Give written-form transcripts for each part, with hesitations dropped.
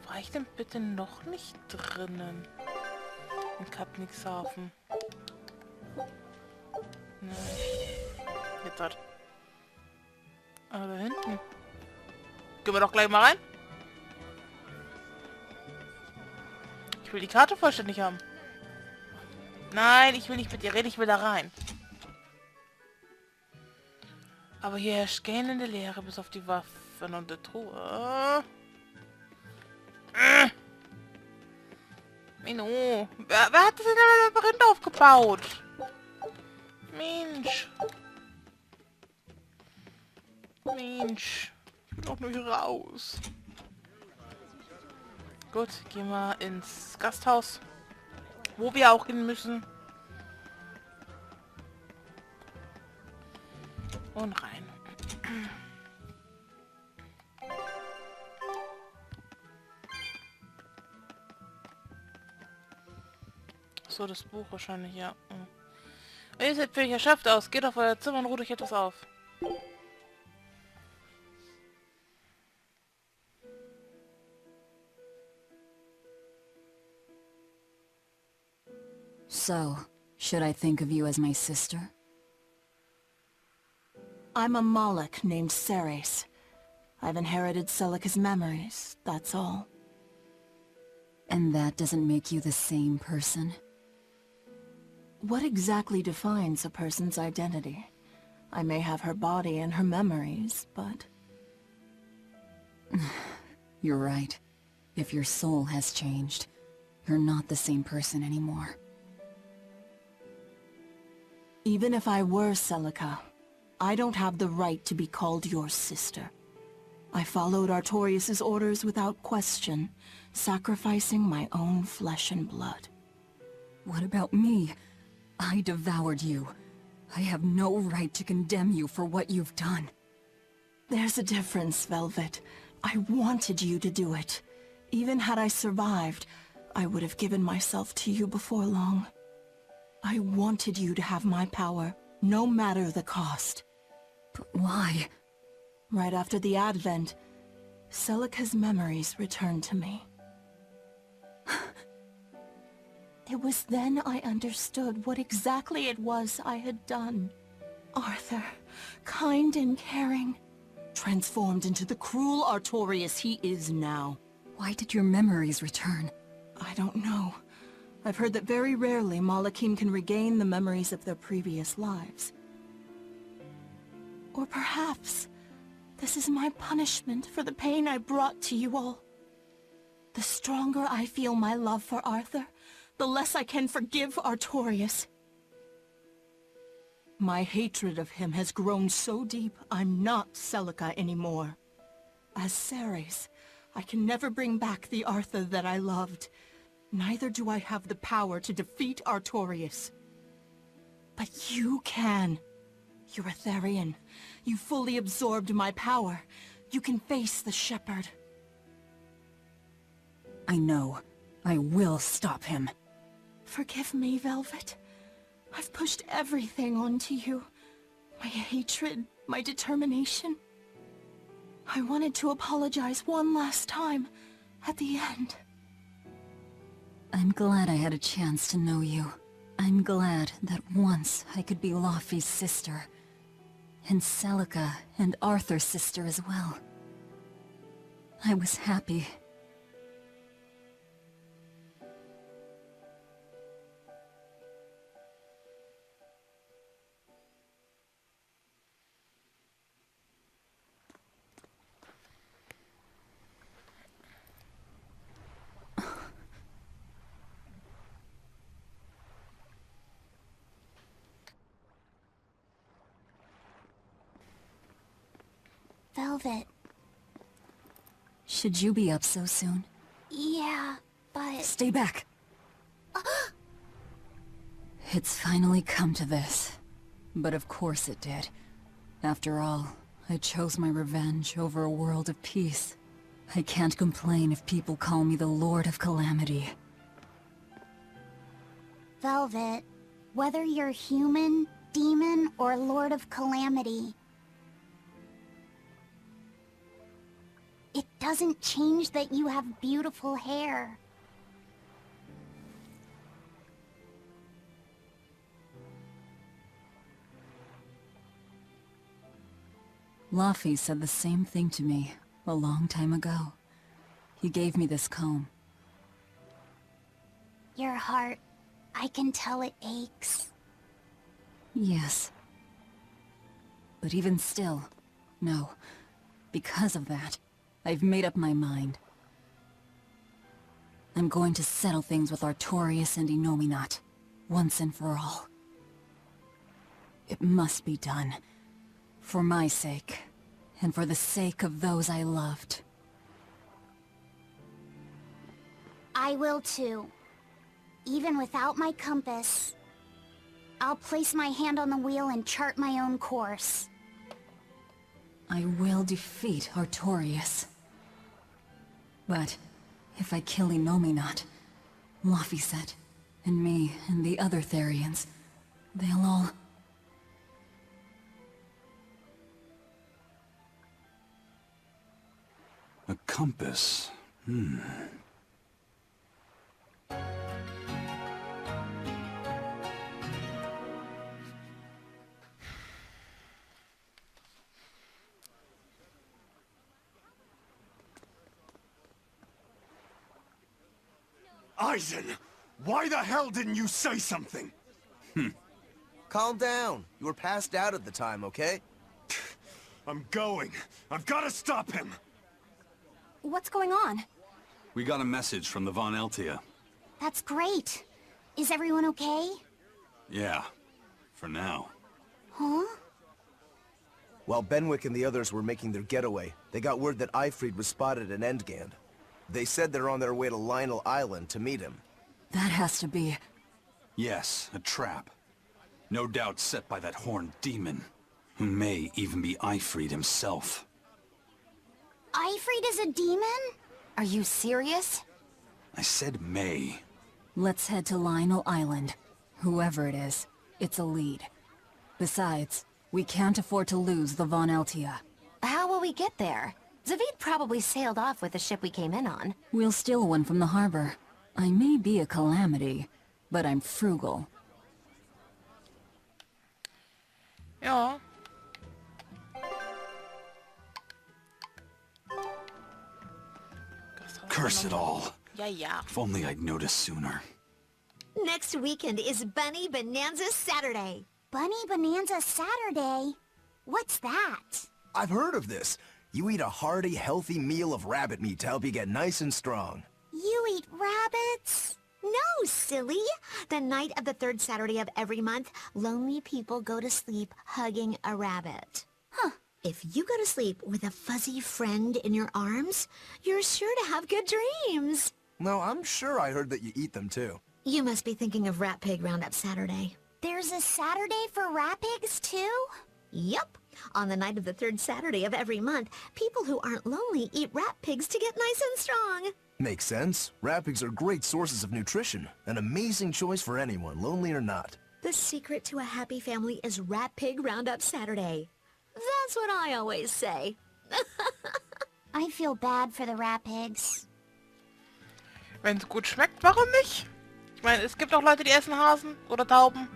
war ich denn bitte noch nicht drinnen? In Kapnixhafen. Nein. Jetzt dort. Ah, da hinten. Gehen wir doch gleich mal rein. Ich will die Karte vollständig haben. Nein, ich will nicht mit dir reden, ich will da rein. Aber hier herrscht gähnende Leere bis auf die Waffen und die Truhe. Mino, wer hat das in der Labyrinth aufgebaut? Mensch. Mensch. Ich will doch nur hier raus. Gut, gehen wir ins Gasthaus. Wo wir auch hin müssen. Und rein. So, das Buch wahrscheinlich, ja. Ihr seid völlig erschöpft aus. Geht auf euer Zimmer und ruht euch etwas auf. So, should I think of you as my sister? I'm a Moloch named Ceres. I've inherited Celica's memories, that's all. And that doesn't make you the same person? What exactly defines a person's identity? I may have her body and her memories, but... You're right. If your soul has changed, you're not the same person anymore. Even if I were Celica, I don't have the right to be called your sister. I followed Artorius' orders without question, sacrificing my own flesh and blood. What about me? I devoured you. I have no right to condemn you for what you've done. There's a difference, Velvet. I wanted you to do it. Even had I survived, I would have given myself to you before long. I wanted you to have my power, no matter the cost. But why? Right after the Advent, Celica's memories returned to me. It was then I understood what exactly it was I had done. Arthur, kind and caring, transformed into the cruel Artorius he is now. Why did your memories return? I don't know. I've heard that very rarely Malachim can regain the memories of their previous lives. Or perhaps this is my punishment for the pain I brought to you all. The stronger I feel my love for Arthur, the less I can forgive Artorius. My hatred of him has grown so deep, I'm not Celica anymore. As Ceres, I can never bring back the Arthur that I loved. Neither do I have the power to defeat Artorius. But you can. You're Etherian. You fully absorbed my power. You can face the Shepherd. I know. I will stop him. Forgive me, Velvet. I've pushed everything onto you. My hatred, my determination. I wanted to apologize one last time, at the end. I'm glad I had a chance to know you. I'm glad that once I could be Laufey's sister. And Celica and Arthur's sister as well. I was happy. Velvet. Should you be up so soon? Yeah, but... Stay back! It's finally come to this. But of course it did. After all, I chose my revenge over a world of peace. I can't complain if people call me the Lord of Calamity. Velvet, whether you're human, demon, or Lord of Calamity, it doesn't change that you have beautiful hair. Laffy said the same thing to me a long time ago. He gave me this comb. Your heart, I can tell it aches. Yes. But even still, no. Because of that, I've made up my mind. I'm going to settle things with Artorias and Innominat, once and for all. It must be done. For my sake, and for the sake of those I loved. I will too. Even without my compass. I'll place my hand on the wheel and chart my own course. I will defeat Artorias. But if I kill Innominat, Laffy and me and the other Therians, they'll all... A compass. Eisen! Why the hell didn't you say something? Calm down. You were passed out at the time, okay? I'm going. I've got to stop him! What's going on? We got a message from the Von Eltia. That's great. Is everyone okay? Yeah, for now. Huh? While Benwick and the others were making their getaway, they got word that Aifread was spotted at Endgand. They said they're on their way to Lionel Island to meet him. That has to be... Yes, a trap. No doubt set by that horned demon, who may even be Aifread himself. Aifread is a demon? Are you serious? I said may. Let's head to Lionel Island. Whoever it is, it's a lead. Besides, we can't afford to lose the Von Eltia. How will we get there? Zavid probably sailed off with the ship we came in on. We'll steal one from the harbor. I may be a calamity, but I'm frugal. Ja. Curse it all. Ja, ja. If only I'd noticed sooner. Next weekend is Bunny Bonanza Saturday. Bunny Bonanza Saturday? What's that? I've heard of this. You eat a hearty, healthy meal of rabbit meat to help you get nice and strong. You eat rabbits? No, silly. The night of the third Saturday of every month, lonely people go to sleep hugging a rabbit. Huh. If you go to sleep with a fuzzy friend in your arms, you're sure to have good dreams. No, I'm sure I heard that you eat them too. You must be thinking of Rat Pig Roundup Saturday. There's a Saturday for rat pigs too? Yup. On the night of the third Saturday of every month, people who aren't lonely eat rat pigs to get nice and strong. Makes sense. Rat pigs are great sources of nutrition. An amazing choice for anyone, lonely or not. The secret to a happy family is Rat Pig Roundup Saturday. That's what I always say. I feel bad for the rat pigs. Wenn es gut schmeckt, warum nicht? Ich meine, es gibt auch Leute, die essen Hasen oder Tauben.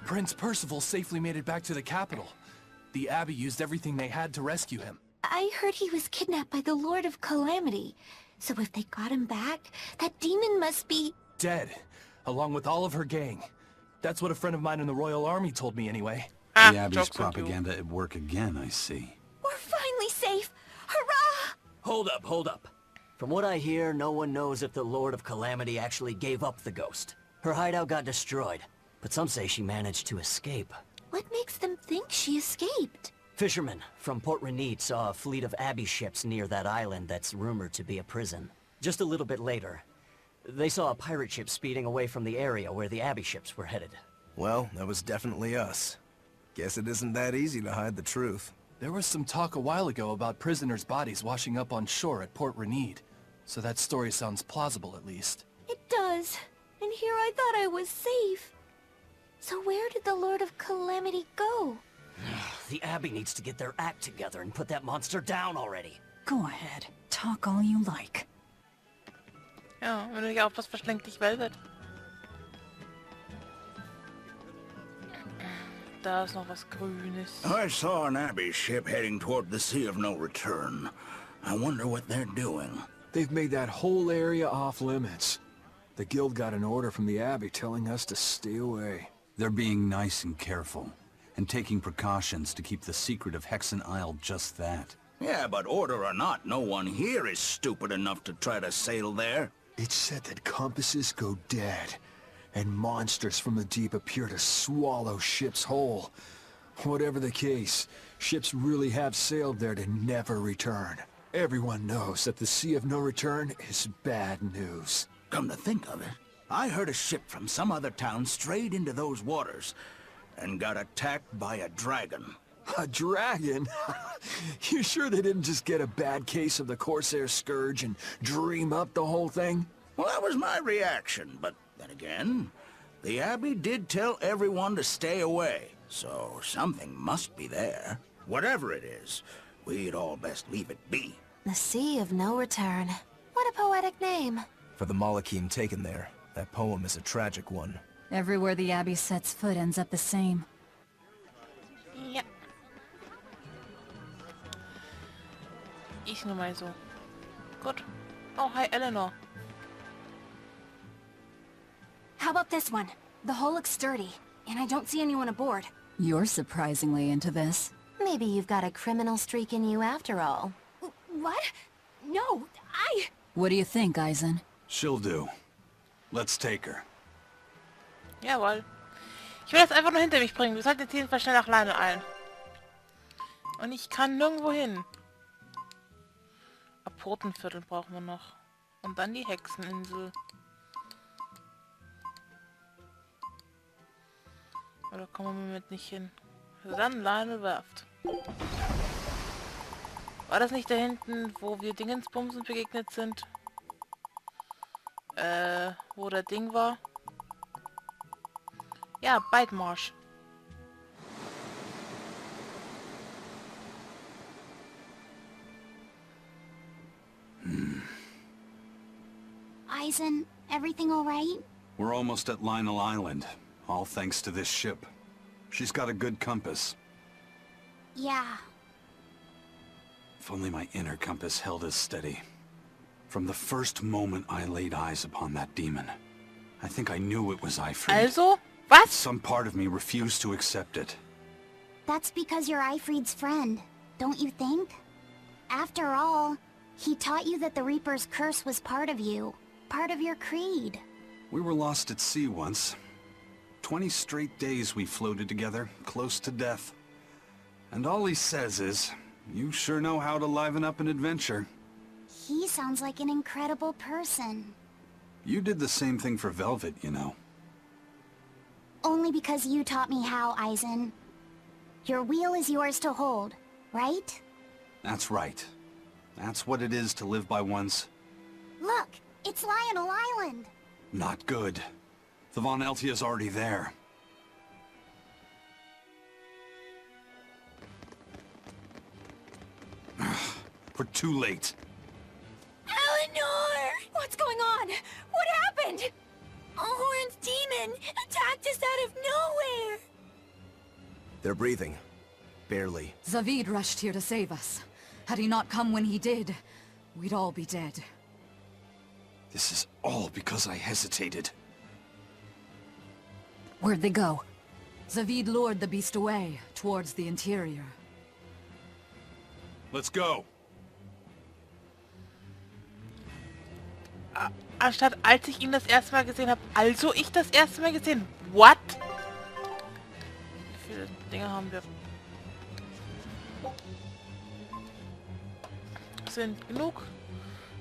Prince Percival safely made it back to the capital. The Abbey used everything they had to rescue him. I heard he was kidnapped by the Lord of Calamity. So if they got him back, that demon must be... Dead, along with all of her gang. That's what a friend of mine in the Royal Army told me anyway. Ah, The Abbey's jokes on you. propaganda at work again, I see. We're finally safe! Hurrah! Hold up. From what I hear, no one knows if the Lord of Calamity actually gave up the ghost. Her hideout got destroyed, but some say she managed to escape. What makes them think she escaped? Fishermen from Port Renid saw a fleet of Abbey ships near that island that's rumored to be a prison. Just a little bit later, they saw a pirate ship speeding away from the area where the Abbey ships were headed. Well, that was definitely us. Guess it isn't that easy to hide the truth. There was some talk a while ago about prisoners' bodies washing up on shore at Port Renid. So that story sounds plausible, at least. It does. And here I thought I was safe. So where did the Lord of Calamity go? The Abbey needs to get their act together and put that monster down already. Go ahead. Talk all you like. Ja, wenn du nicht aufpasst, verschlingt dich Velvet. Da ist noch was Grünes. I saw an Abbey ship heading toward the Sea of No Return. I wonder what they're doing. They've made that whole area off limits. The guild got an order from the Abbey telling us to stay away. They're being nice and careful, and taking precautions to keep the secret of Hexen Isle just that. Yeah, but order or not, no one here is stupid enough to try to sail there. It's said that compasses go dead, and monsters from the deep appear to swallow ships whole. Whatever the case, ships really have sailed there to never return. Everyone knows that the Sea of No Return is bad news. Come to think of it, I heard a ship from some other town strayed into those waters and got attacked by a dragon. A dragon? You sure they didn't just get a bad case of the Corsair Scourge and dream up the whole thing? Well, that was my reaction, but then again, the Abbey did tell everyone to stay away, so something must be there. Whatever it is, we'd all best leave it be. The Sea of No Return. What a poetic name. For the Malachim taken there, that poem is a tragic one. Everywhere the Abbey sets foot ends up the same. Ja. Ich nur mal so. Gut. Oh, hi Eleanor. How about this one? The hull looks sturdy, and I don't see anyone aboard. You're surprisingly into this. Maybe you've got a criminal streak in you after all. What? No, What do you think, Eisen? She'll do. Let's take her. Jawohl. Ich will das einfach nur hinter mich bringen. Wir sollten jetzt jedenfalls schnell nach Leine eilen. Und ich kann nirgendwo hin. Apotenviertel brauchen wir noch. Und dann die Hexeninsel. Oder kommen wir mit nicht hin? Also dann Leine werft. War das nicht da hinten, wo wir Dingensbumsen begegnet sind? Wo der Ding war? Ja, Bairdmarsch. Eisen, everything all right? We're almost at Lionel Island, all thanks to this ship. She's got a good compass. Yeah. If only my inner compass held as steady. From the first moment I laid eyes upon that demon, I think I knew it was Aifread. Also? Was? Some part of me refused to accept it. That's because you're Aifread's friend, don't you think? After all, he taught you that the Reaper's curse was part of you, part of your creed. We were lost at sea once. 20 straight days we floated together, close to death. And all he says is, you sure know how to liven up an adventure. He sounds like an incredible person. You did the same thing for Velvet, you know. Only because you taught me how, Eisen. Your wheel is yours to hold, right? That's right. That's what it is to live by one's... Look, it's Lionel Island. Not good. The Von Eltia's already there. We're too late. Eleanor! What's going on? What happened? A horned demon attacked us out of nowhere! They're breathing. Barely. Zavid rushed here to save us. Had he not come when he did, we'd all be dead. This is all because I hesitated. Where'd they go? Zavid lured the beast away, towards the interior. Let's go. Anstatt als ich ihn das erste Mal gesehen habe, also ich das erste Mal gesehen. What? Wie viele Dinge haben wir? Sind genug.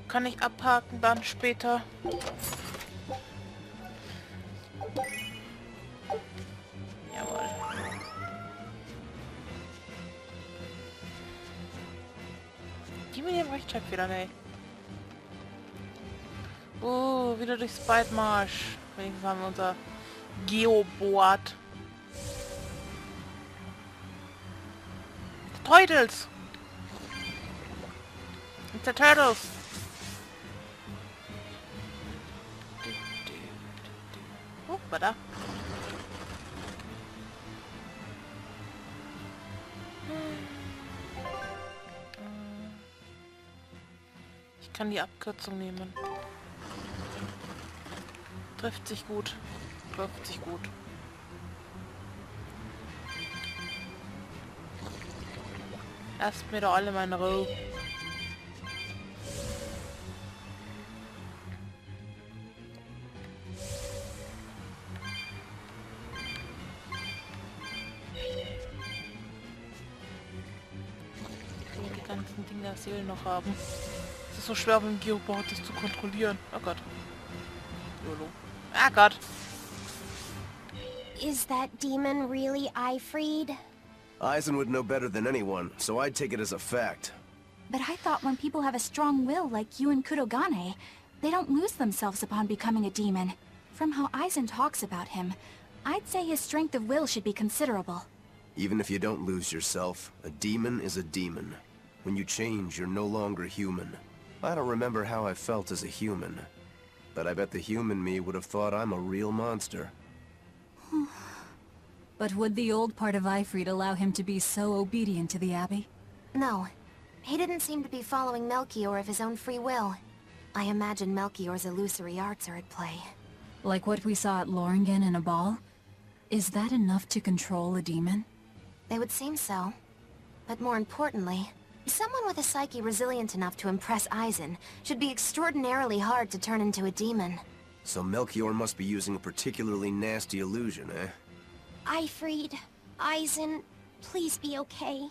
Kann ich abhaken dann später. Jawohl. Gib mir den Rechtschreib wieder, ey. Wieder durchs Bairdmarsch. Wenigstens haben wir unser Geoboard. Teutels! It's the turtles. Oh, war da. Ich kann die Abkürzung nehmen. Trifft sich gut. Trifft sich gut. Lasst mir doch alle meine Ruhe. Die ganzen Dinge der Seelen noch haben. Es ist so schwer, mit dem Geobot das zu kontrollieren. Oh Gott. YOLO. Ah Gott. Is that demon really Aifread? Eisen would know better than anyone, so I'd take it as a fact. But I thought when people have a strong will like you and Kurogane, they don't lose themselves upon becoming a demon. From how Eisen talks about him, I'd say his strength of will should be considerable. Even if you don't lose yourself, a demon is a demon. When you change, you're no longer human. I don't remember how I felt as a human, but I bet the human me would have thought I'm a real monster. But would the old part of Aifread allow him to be so obedient to the Abbey? No. He didn't seem to be following Melchior of his own free will. I imagine Melchior's illusory arts are at play. Like what we saw at Loringen in a ball? Is that enough to control a demon? They would seem so. But more importantly, someone with a psyche resilient enough to impress Eisen should be extraordinarily hard to turn into a demon. So Melchior must be using a particularly nasty illusion, eh? Aifread, Eisen, please be okay.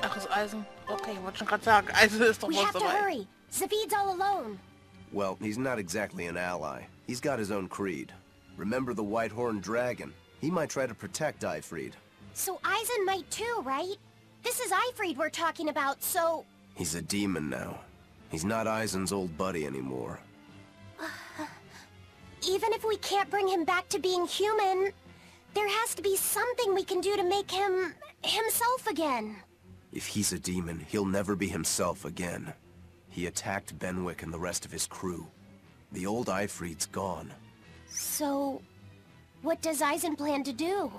Ach, ist Eisen. Okay, ich wollte schon gerade sagen, Eisen ist doch We was have to dabei. hurry. Zavid's all alone. Well, he's not exactly an ally. He's got his own creed. Remember the White-Horned Dragon? He might try to protect Aifread. So Eisen might too, right? This is Aifread we're talking about, so... He's a demon now. He's not Eisen's old buddy anymore. Even if we can't bring him back to being human, there has to be something we can do to make him... himself again. If he's a demon, he'll never be himself again. He attacked Benwick and the rest of his crew. The old Aifread's gone. So... what does Eisen plan to do?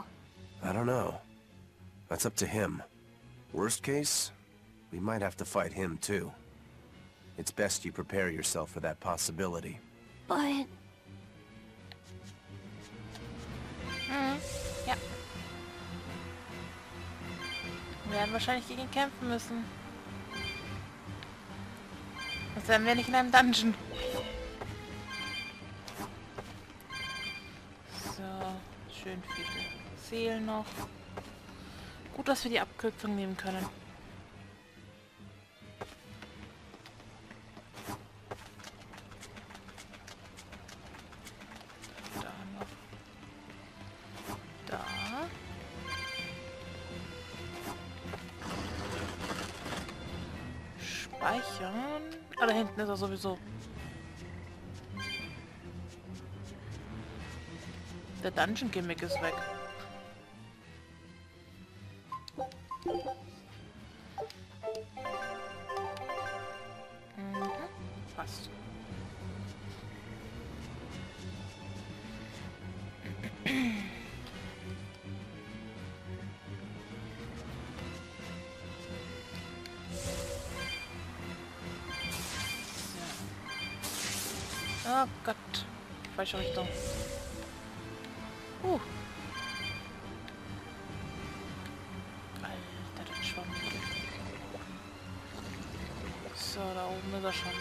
I don't know. That's up to him. Worst case, we might have to fight him too. It's best you prepare yourself for that possibility. But... Ja. Wir werden wahrscheinlich gegen ihn kämpfen müssen. Das werden wir nicht in einem Dungeon. So, schön viele Seelen noch. Gut, dass wir die Abkürzung nehmen können. Da noch. Da. Speichern. Ah, da hinten ist er sowieso. Der Dungeon-Gimmick ist weg. Passt. Oh Gott. Falsche Richtung. Alter, das Schwamm. So, da oben ist er schon.